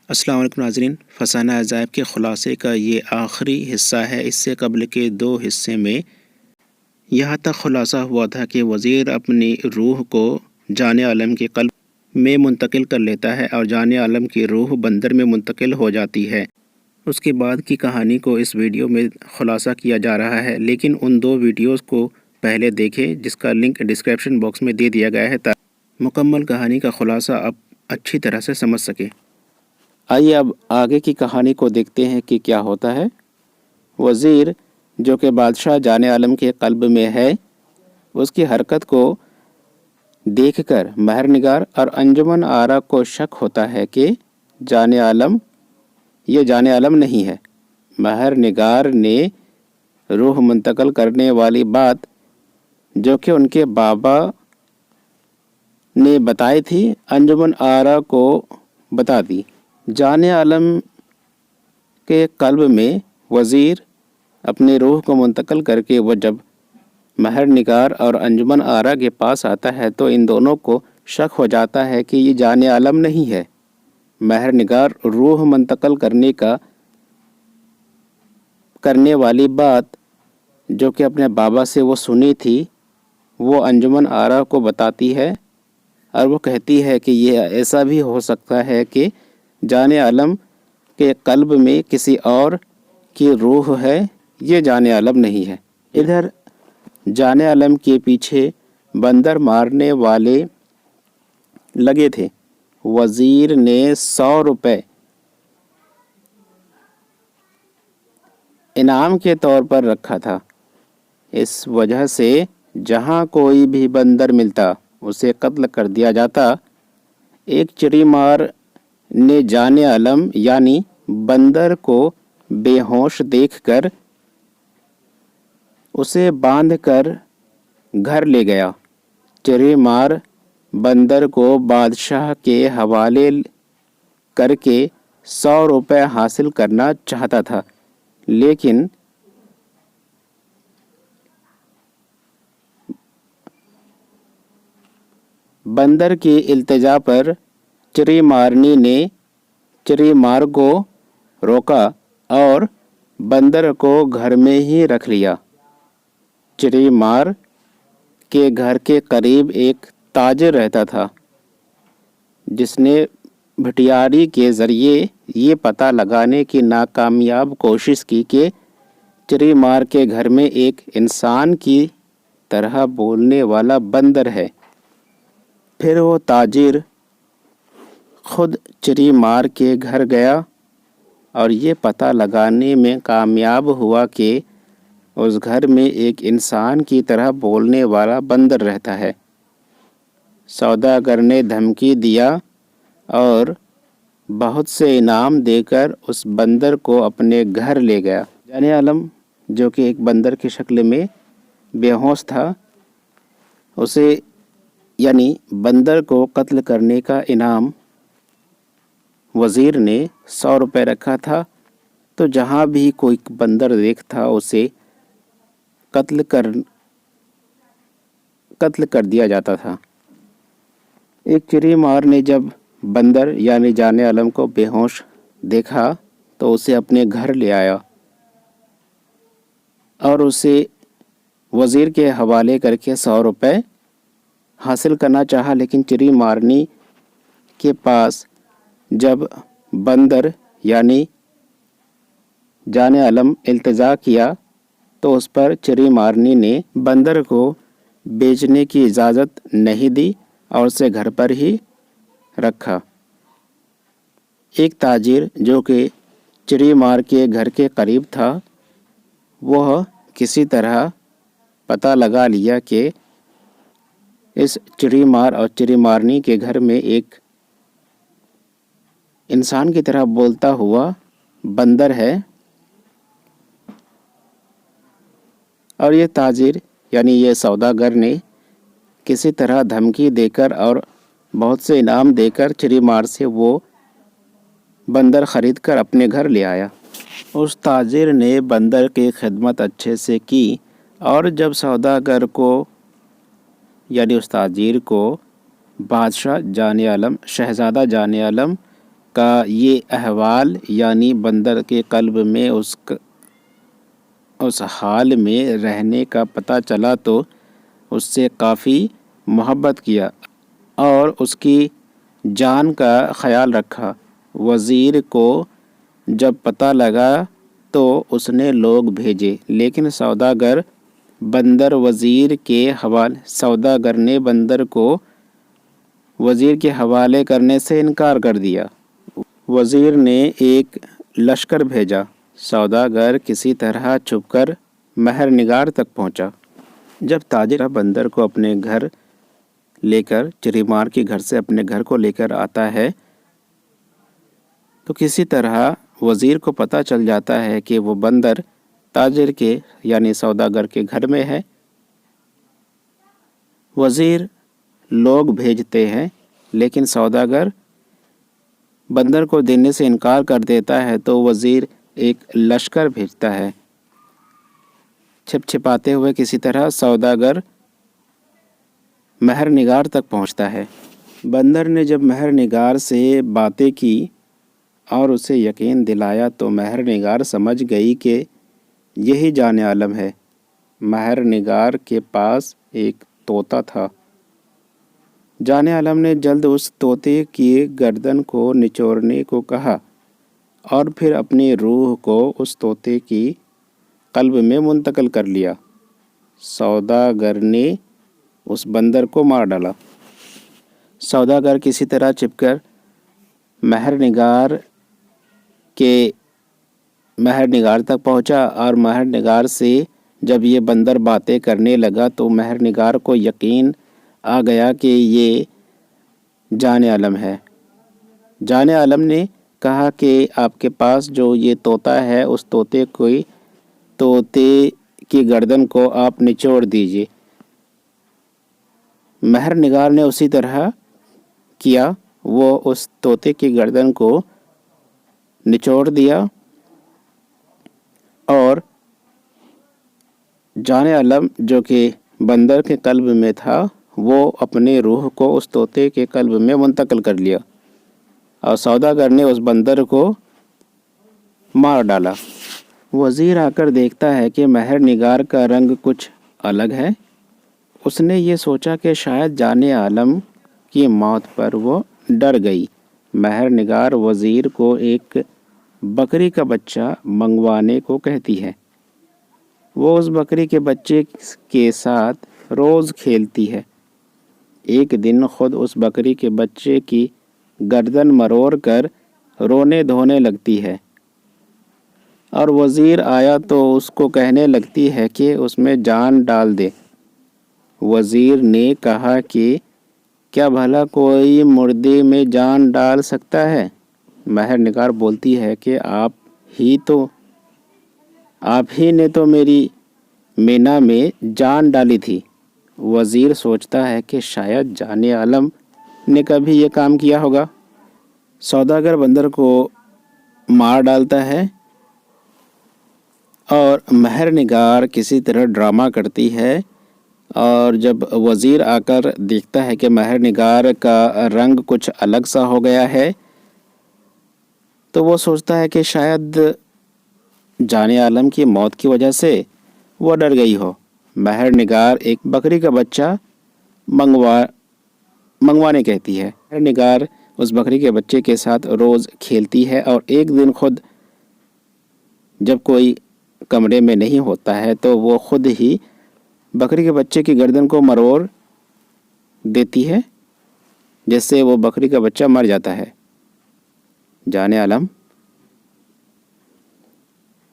السلام علیکم ناظرین، فسانہ عجائب کے خلاصے کا یہ آخری حصہ ہے۔ اس سے قبل کے 2 حصے میں یہاں تک خلاصہ ہوا تھا کہ وزیر اپنی روح کو جان عالم کے قلب میں منتقل کر لیتا ہے اور جان عالم کی روح بندر میں منتقل ہو جاتی ہے۔ اس کے بعد کی کہانی کو اس ویڈیو میں خلاصہ کیا جا رہا ہے، لیکن ان 2 ویڈیوز کو پہلے دیکھیں جس کا لنک ڈسکرپشن باکس میں دے دیا گیا ہے تاکہ مکمل کہانی کا خلاصہ آپ اچھی طرح سے سمجھ سکیں۔ آئیے اب آگے کی کہانی کو دیکھتے ہیں کہ کیا ہوتا ہے۔ وزیر جو کہ بادشاہ جان عالم کے قلب میں ہے، اس کی حرکت کو دیکھ کر مہر نگار اور انجمن آرا کو شک ہوتا ہے کہ یہ جان عالم نہیں ہے۔ مہر نگار نے روح منتقل کرنے والی بات جو کہ ان کے بابا نے بتائی تھی، انجمن آرا کو بتا دی۔ جان عالم کے قلب میں وزیر اپنی روح کو منتقل کر کے وہ جب مہر نگار اور انجمن آرا کے پاس آتا ہے تو ان دونوں کو شک ہو جاتا ہے کہ یہ جان عالم نہیں ہے۔ مہر نگار روح منتقل کرنے والی بات جو کہ اپنے بابا سے وہ سنی تھی وہ انجمن آرا کو بتاتی ہے، اور وہ کہتی ہے کہ یہ ایسا بھی ہو سکتا ہے کہ جان عالم کے قلب میں کسی اور کی روح ہے، یہ جان عالم نہیں ہے۔ ادھر جان عالم کے پیچھے بندر مارنے والے لگے تھے۔ وزیر نے 100 روپے انعام کے طور پر رکھا تھا۔ اس وجہ سے جہاں کوئی بھی بندر ملتا اسے قتل کر دیا جاتا۔ ایک چڑی مار نے جان عالم یعنی بندر کو بے ہوش دیکھ کر اسے باندھ کر گھر لے گیا۔ چڑی مار بندر کو بادشاہ کے حوالے کر کے 100 روپے حاصل کرنا چاہتا تھا، لیکن بندر کی التجا پر چڑی مارنی نے چڑی مار کو روکا اور بندر کو گھر میں ہی رکھ لیا۔ چڑی مار کے گھر کے قریب ایک تاجر رہتا تھا جس نے بھٹیاری کے ذریعے یہ پتہ لگانے کی ناکامیاب کوشش کی کہ چڑی مار کے گھر میں ایک انسان کی طرح بولنے والا بندر ہے۔ پھر وہ تاجر خود چڑی مار کے گھر گیا اور یہ پتہ لگانے میں کامیاب ہوا کہ اس گھر میں ایک انسان کی طرح بولنے والا بندر رہتا ہے۔ سوداگر نے دھمکی دیا اور بہت سے انعام دے کر اس بندر کو اپنے گھر لے گیا۔ جان عالم جو کہ ایک بندر کی شکل میں بے ہوش تھا، اسے یعنی بندر کو قتل کرنے کا انعام وزیر نے 100 روپے رکھا تھا، تو جہاں بھی کوئی بندر دیکھتا اسے قتل کر دیا جاتا تھا۔ ایک چڑی مار نے جب بندر یعنی جان عالم کو بے ہوش دیکھا تو اسے اپنے گھر لے آیا اور اسے وزیر کے حوالے کر کے 100 روپے حاصل کرنا چاہا، لیکن چڑی مارنی کے پاس جب بندر یعنی جان عالم التجا کیا تو اس پر چڑی مارنی نے بندر کو بیچنے کی اجازت نہیں دی اور اسے گھر پر ہی رکھا۔ ایک تاجر جو کہ چڑی مار کے گھر کے قریب تھا، وہ کسی طرح پتہ لگا لیا کہ اس چڑی مار اور چڑی مارنی کے گھر میں ایک انسان کی طرح بولتا ہوا بندر ہے، اور یہ تاجر یعنی یہ سوداگر نے کسی طرح دھمکی دے کر اور بہت سے انعام دے کر چڑی مار سے وہ بندر خرید کر اپنے گھر لے آیا۔ اس تاجر نے بندر کی خدمت اچھے سے کی، اور جب سوداگر کو یعنی اس تاجر کو بادشاہ جان عالم، شہزادہ جان عالم کا یہ احوال یعنی بندر کے قلب میں اس حال میں رہنے کا پتہ چلا تو اس سے کافی محبت کیا اور اس کی جان کا خیال رکھا۔ وزیر کو جب پتہ لگا تو اس نے لوگ بھیجے، لیکن سوداگر نے بندر کو وزیر کے حوالے کرنے سے انکار کر دیا۔ وزیر نے ایک لشکر بھیجا۔ سوداگر کسی طرح چھپ کر مہر نگار تک پہنچا۔ جب تاجر بندر کو اپنے گھر لے کر چریمار کے گھر سے اپنے گھر کو لے کر آتا ہے تو کسی طرح وزیر کو پتہ چل جاتا ہے کہ وہ بندر تاجر کے یعنی سوداگر کے گھر میں ہے۔ وزیر لوگ بھیجتے ہیں لیکن سوداگر بندر کو دینے سے انکار کر دیتا ہے تو وزیر ایک لشکر بھیجتا ہے۔ چھپاتے ہوئے کسی طرح سوداگر مہر نگار تک پہنچتا ہے۔ بندر نے جب مہر نگار سے باتیں کی اور اسے یقین دلایا تو مہر نگار سمجھ گئی کہ یہی جان عالم ہے۔ مہر نگار کے پاس ایک طوطا تھا۔ جان عالم نے جلد اس طوطے کی گردن کو نچوڑنے کو کہا اور پھر اپنی روح کو اس طوطے کی قلب میں منتقل کر لیا۔ سوداگر نے اس بندر کو مار ڈالا۔ سوداگر کسی طرح چھپ کر مہر نگار تک پہنچا اور مہر نگار سے جب یہ بندر باتیں کرنے لگا تو مہر نگار کو یقین آ گیا کہ یہ جان عالم ہے۔ جان عالم نے کہا کہ آپ کے پاس جو یہ طوطا ہے اس طوطے کی گردن کو آپ نچوڑ دیجئے۔ مہر نگار نے اسی طرح کیا، وہ اس طوطے کی گردن کو نچوڑ دیا اور جان عالم جو کہ بندر کے قلب میں تھا وہ اپنے روح کو اس طوطے کے قلب میں منتقل کر لیا اور سوداگر نے اس بندر کو مار ڈالا۔ وزیر آ کر دیکھتا ہے کہ مہر نگار کا رنگ کچھ الگ ہے۔ اس نے یہ سوچا کہ شاید جان عالم کی موت پر وہ ڈر گئی۔ مہر نگار وزیر کو ایک بکری کا بچہ منگوانے کو کہتی ہے۔ وہ اس بکری کے بچے کے ساتھ روز کھیلتی ہے۔ ایک دن خود اس بکری کے بچے کی گردن مروڑ کر رونے دھونے لگتی ہے اور وزیر آیا تو اس کو کہنے لگتی ہے کہ اس میں جان ڈال دے۔ وزیر نے کہا کہ کیا بھلا کوئی مردے میں جان ڈال سکتا ہے؟ مہر نگار بولتی ہے کہ آپ ہی نے تو میری مینا میں جان ڈالی تھی۔ وزیر سوچتا ہے کہ شاید جان عالم نے کبھی یہ کام کیا ہوگا۔ سوداگر بندر کو مار ڈالتا ہے اور مہر نگار کسی طرح ڈرامہ کرتی ہے اور جب وزیر آ کر دیکھتا ہے کہ مہر نگار کا رنگ کچھ الگ سا ہو گیا ہے تو وہ سوچتا ہے کہ شاید جان عالم کی موت کی وجہ سے وہ ڈر گئی ہو۔ مہر نگار ایک بکری کا بچہ منگوانے کہتی ہے۔ مہر نگار اس بکری کے بچے کے ساتھ روز کھیلتی ہے اور ایک دن خود جب کوئی کمرے میں نہیں ہوتا ہے تو وہ خود ہی بکری کے بچے کی گردن کو مروڑ دیتی ہے جس سے وہ بکری کا بچہ مر جاتا ہے۔ جان عالم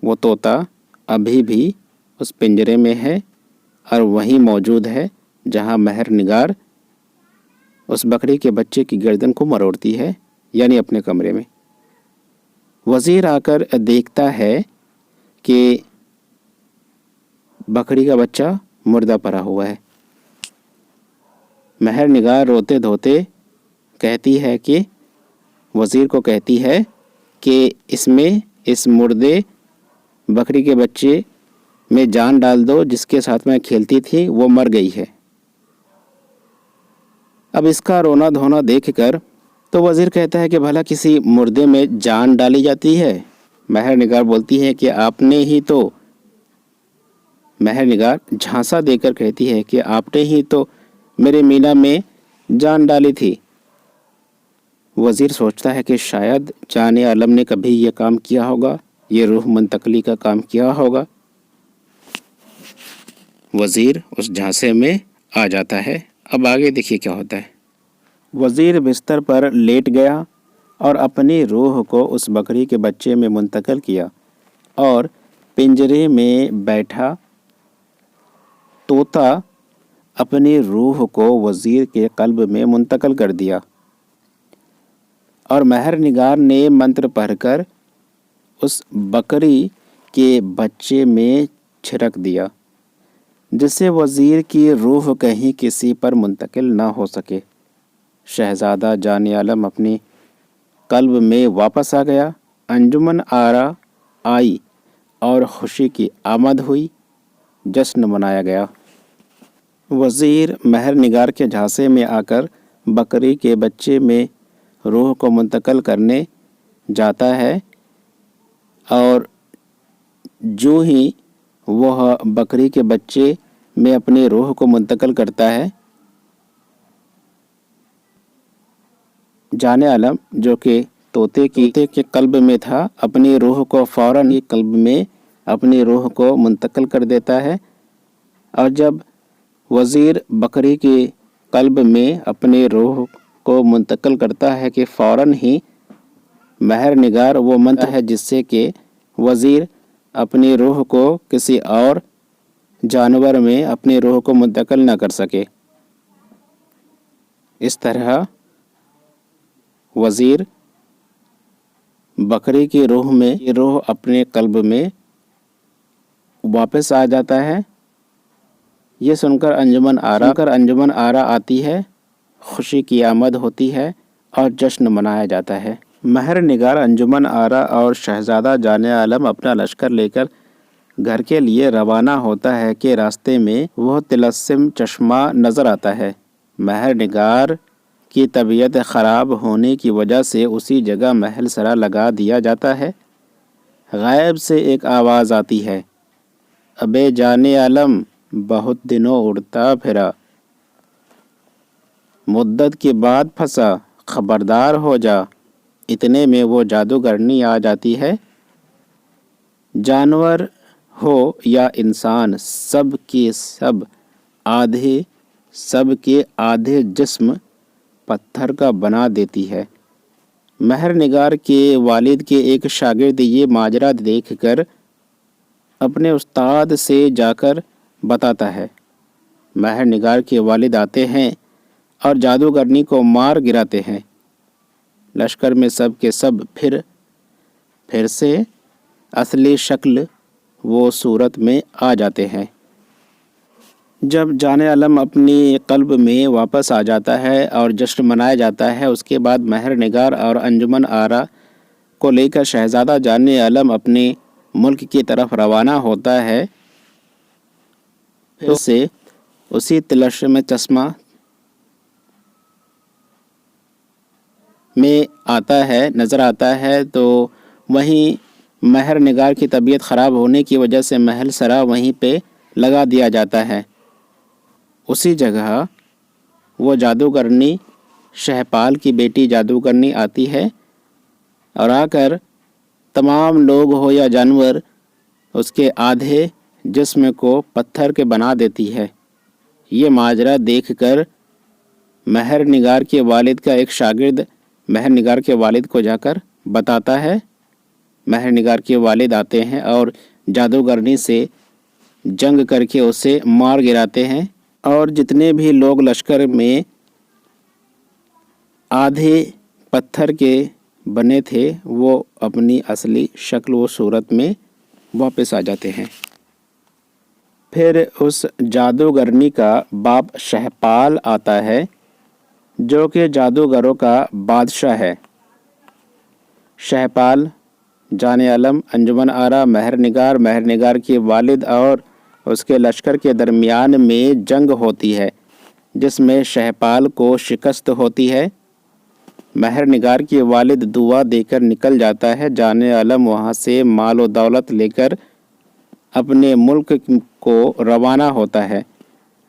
وہ طوطا ابھی بھی اس پنجرے میں ہے اور وہیں موجود ہے جہاں مہر نگار اس بکری کے بچے کی گردن کو مروڑتی ہے یعنی اپنے کمرے میں۔ وزیر آ کر دیکھتا ہے کہ بکری کا بچہ مردہ پڑا ہوا ہے۔ مہر نگار روتے دھوتے کہتی ہے کہ وزیر کو کہتی ہے کہ اس مردے بکری کے بچے میں جان ڈال دو، جس کے ساتھ میں کھیلتی تھی وہ مر گئی ہے۔ اب اس کا رونا دھونا دیکھ کر تو وزیر کہتا ہے کہ بھلا کسی مردے میں جان ڈالی جاتی ہے؟ مہر نگار بولتی ہے کہ آپ نے ہی تو مہر نگار جھانسا دے کر کہتی ہے کہ آپ نے ہی تو میرے مینا میں جان ڈالی تھی۔ وزیر سوچتا ہے کہ شاید جان عالم نے کبھی یہ کام کیا ہوگا، یہ روح منتقلی کا کام کیا ہوگا۔ وزیر اس جھانسے میں آ جاتا ہے۔ اب آگے دیکھیے کیا ہوتا ہے۔ وزیر بستر پر لیٹ گیا اور اپنی روح کو اس بکری کے بچے میں منتقل کیا اور پنجرے میں بیٹھا طوطا اپنی روح کو وزیر کے قلب میں منتقل کر دیا اور مہر نگار نے منتر پڑھ کر اس بکری کے بچے میں چھڑک دیا، جس سے وزیر کی روح کہیں کسی پر منتقل نہ ہو سکے۔ شہزادہ جان عالم اپنی قلب میں واپس آ گیا، انجمن آرا آئی اور خوشی کی آمد ہوئی، جشن منایا گیا۔ وزیر مہر نگار کے جھانسے میں آ کر بکری کے بچے میں روح کو منتقل کرنے جاتا ہے اور جو ہی وہ بکری کے بچے میں اپنی روح کو منتقل کرتا ہے، جان عالم جو کہ طوطے کے قلب میں تھا اپنی روح کو فوراً ہی قلب میں اپنی روح کو منتقل کر دیتا ہے، اور جب وزیر بکری کے قلب میں اپنی روح کو منتقل کرتا ہے کہ فوراً ہی مہر نگار وہ منتر ہے جس سے کہ وزیر اپنی روح کو کسی اور جانور میں اپنی روح کو منتقل نہ کر سکے۔ اس طرح وزیر بکری کی روح اپنے قلب میں واپس آ جاتا ہے۔ یہ سن کر انجمن آرا آتی ہے، خوشی کی آمد ہوتی ہے اور جشن منایا جاتا ہے۔ مہر نگار، انجمن آرا اور شہزادہ جان عالم اپنا لشکر لے کر گھر کے لیے روانہ ہوتا ہے کہ راستے میں وہ طلسم چشمہ نظر آتا ہے۔ مہر نگار کی طبیعت خراب ہونے کی وجہ سے اسی جگہ محل سرا لگا دیا جاتا ہے۔ غائب سے ایک آواز آتی ہے، ابے جان عالم، بہت دنوں اڑتا پھرا، مدت کے بعد پھنسا، خبردار ہو جا۔ اتنے میں وہ جادوگرنی آ جاتی ہے۔ جانور ہو یا انسان، سب کے آدھے جسم پتھر کا بنا دیتی ہے۔ مہر نگار کے والد کے ایک شاگرد یہ ماجرا دیکھ کر اپنے استاد سے جا کر بتاتا ہے۔ مہر نگار کے والد آتے ہیں اور جادوگرنی کو مار گراتے ہیں۔ لشکر میں سب کے سب پھر سے اصلی شکل و صورت میں آ جاتے ہیں۔ جب جان عالم اپنی قلب میں واپس آ جاتا ہے اور جشن منایا جاتا ہے، اس کے بعد مہر نگار اور انجمن آرا کو لے کر شہزادہ جان عالم اپنے ملک کی طرف روانہ ہوتا ہے۔ پھر سے اسی طلسم چشمہ میں نظر آتا ہے، تو وہیں مہر نگار کی طبیعت خراب ہونے کی وجہ سے محل سرا وہیں پہ لگا دیا جاتا ہے۔ اسی جگہ وہ جادوگرنی، شہپال کی بیٹی جادوگرنی آتی ہے اور آ کر تمام لوگ ہو یا جانور، اس کے آدھے جسم کو پتھر کے بنا دیتی ہے۔ یہ ماجرا دیکھ کر مہر نگار کے والد کا ایک شاگرد مہر نگار کے والد کو جا کر بتاتا ہے۔ مہر نگار کے والد آتے ہیں اور جادوگرنی سے جنگ کر کے اسے مار گراتے ہیں، اور جتنے بھی لوگ لشکر میں آدھے پتھر کے بنے تھے وہ اپنی اصلی شکل و صورت میں واپس آ جاتے ہیں۔ پھر اس جادوگرنی کا باپ شہپال آتا ہے جو کہ جادوگروں کا بادشاہ ہے۔ شہپال، جان عالم، انجمن آرا، مہر نگار کے والد اور اس کے لشکر کے درمیان میں جنگ ہوتی ہے، جس میں شہپال کو شکست ہوتی ہے مہر نگار کے والد دعا دے کر نکل جاتا ہے۔ جانے عالم وہاں سے مال و دولت لے کر اپنے ملک کو روانہ ہوتا ہے۔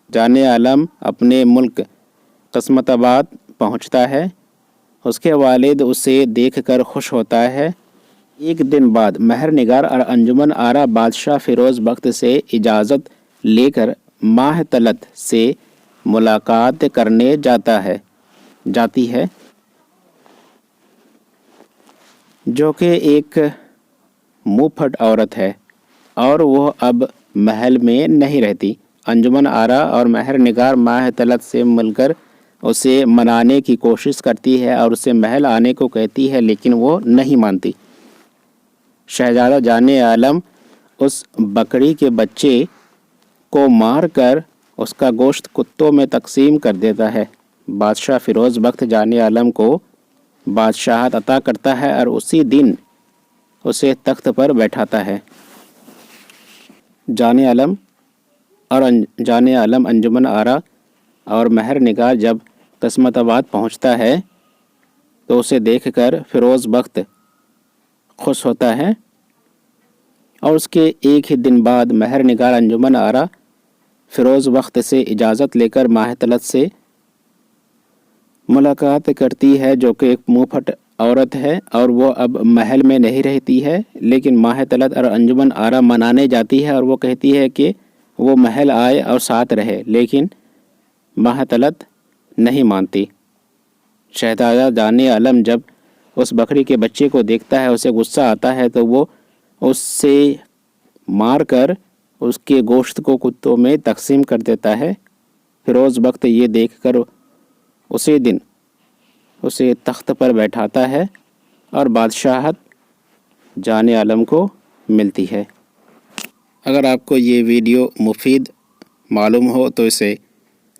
جانے عالم اپنے ملک قسمت آباد پہنچتا ہے۔ اس کے والد اسے دیکھ کر خوش ہوتا ہے۔ ایک دن بعد مہر نگار اور انجمن آرا بادشاہ فیروز بخت سے اجازت لے کر ماہ طلعت سے ملاقات کرنے جاتی ہے، جو کہ ایک منہ پھٹ عورت ہے اور وہ اب محل میں نہیں رہتی۔ انجمن آرا اور مہر نگار ماہ طلعت سے مل کر اسے منانے کی کوشش کرتی ہے اور اسے محل آنے کو کہتی ہے، لیکن وہ نہیں مانتی۔ شہزادہ جانے عالم اس بکری کے بچے کو مار کر اس کا گوشت کتوں میں تقسیم کر دیتا ہے۔ بادشاہ فیروز بخت جانے عالم کو بادشاہت عطا کرتا ہے اور اسی دن اسے تخت پر بیٹھاتا ہے۔ جانے عالم انجمن آرا اور مہر نگار جب قسمت آباد پہنچتا ہے تو اسے دیکھ کر فیروز بخت خوش ہوتا ہے، اور اس کے ایک ہی دن بعد مہر نگار انجمن آرا فیروز بخت سے اجازت لے کر ماہ طلعت سے ملاقات کرتی ہے، جو کہ ایک منہ پھٹ عورت ہے اور وہ اب محل میں نہیں رہتی ہے، لیکن ماہ طلعت اور انجمن آرا منانے جاتی ہے اور وہ کہتی ہے کہ وہ محل آئے اور ساتھ رہے، لیکن ماہ طلعت نہیں مانتی۔ شہزادہ جانے عالم جب اس بکری کے بچے کو دیکھتا ہے اسے غصہ آتا ہے تو وہ اس سے مار کر اس کے گوشت کو کتوں میں تقسیم کر دیتا ہے۔ فیروز بخت یہ دیکھ کر اسی دن اسے تخت پر بیٹھاتا ہے اور بادشاہت جانے عالم کو ملتی ہے۔ اگر آپ کو یہ ویڈیو مفید معلوم ہو تو اسے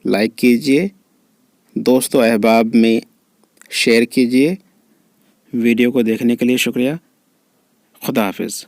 لائک کیجئے، دوست و احباب میں شیئر کیجئے۔ ویڈیو کو دیکھنے کے لیے شکریہ۔ خدا حافظ۔